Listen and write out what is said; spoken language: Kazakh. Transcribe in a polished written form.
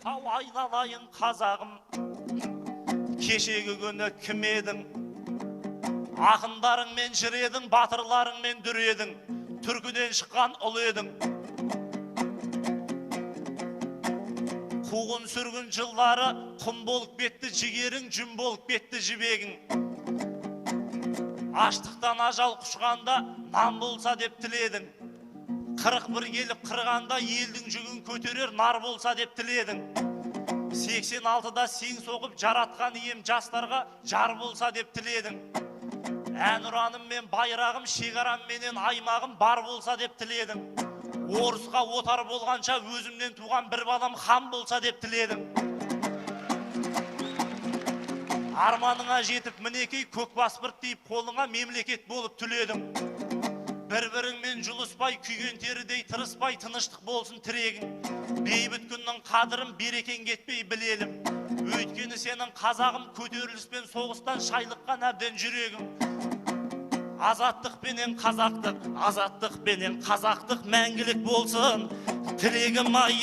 тау айналайын қазағым, кешегі күні кім едің? Ақындарыңмен жыр едің, батырларыңмен дүр едің, түркіден шыққан ұл едің. Қуғын сүргін жыллары құм болып кетті жігерің, жүн болып кетті жібегің. Аштықтан ажал құшқанда нан болса деп тіледің. 41 келіп қырғанда елдің жүгін көтерер нар болса деп тіледің. 86-да сең соғып жаратқан ием жастарға жар болса деп тіледің. Әнұраным мен байрағым, шекарам менен аймағым бар болса деп тіледің. Орысқа отар болғанша өзімнен туған бір балам хан болса деп тіледің. Арманыңа жетіп мінекей көк баспырт дейіп қолыңа мемлекет болып түледің. Бір-біріңмен жұлыспай, күйген терідей тырыспай, тыныштық болсын тірегің. Бейбіт күннің қадырын берекең кетпей білелім. Өйткені сенің қазағым көтеріліспен соғыстан шайлыққан әбден жүрегім. Азаттық пенен қазақтық мәңгілік болсын тілегім ай.